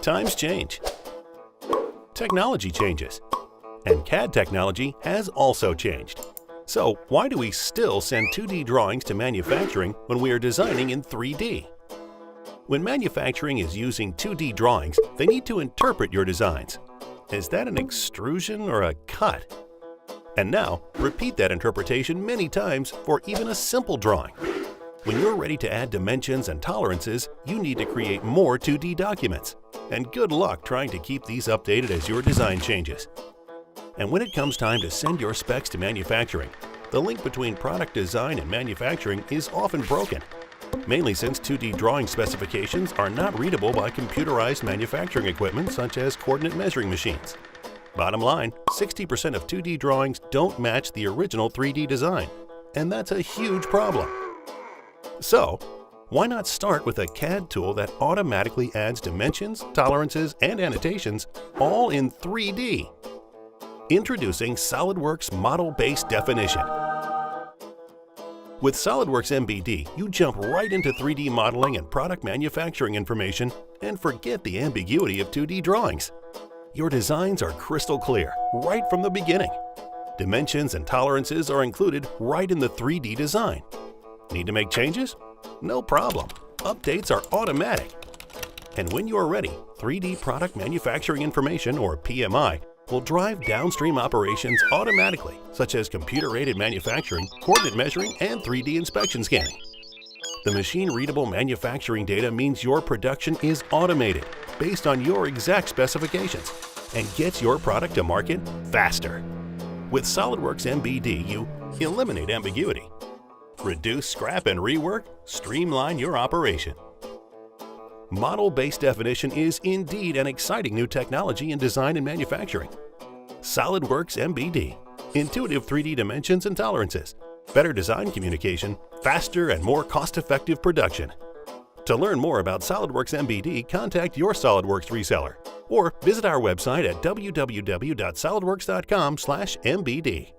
Times change. Technology changes. And CAD technology has also changed. So why do we still send 2D drawings to manufacturing when we are designing in 3D? When manufacturing is using 2D drawings, they need to interpret your designs. Is that an extrusion or a cut? And now, repeat that interpretation many times for even a simple drawing. When you're ready to add dimensions and tolerances, you need to create more 2D documents. And good luck trying to keep these updated as your design changes. And when it comes time to send your specs to manufacturing, the link between product design and manufacturing is often broken, mainly since 2D drawing specifications are not readable by computerized manufacturing equipment such as coordinate measuring machines. Bottom line, 60% of 2D drawings don't match the original 3D design, and that's a huge problem. So, why not start with a CAD tool that automatically adds dimensions, tolerances, and annotations all in 3D? Introducing SOLIDWORKS Model-Based Definition. With SOLIDWORKS MBD, you jump right into 3D modeling and product manufacturing information and forget the ambiguity of 2D drawings. Your designs are crystal clear right from the beginning. Dimensions and tolerances are included right in the 3D design. Need to make changes? No problem. Updates are automatic. And when you are ready, 3D Product Manufacturing Information, or PMI, will drive downstream operations automatically, such as computer-aided manufacturing, coordinate measuring, and 3D inspection scanning. The machine-readable manufacturing data means your production is automated, based on your exact specifications, and gets your product to market faster. With SOLIDWORKS MBD, you eliminate ambiguity, reduce scrap and rework, streamline your operation. Model-based definition is indeed an exciting new technology in design and manufacturing. SOLIDWORKS MBD, intuitive 3D dimensions and tolerances, better design communication, faster and more cost-effective production. To learn more about SOLIDWORKS MBD, contact your SOLIDWORKS reseller or visit our website at www.solidworks.com/mbd.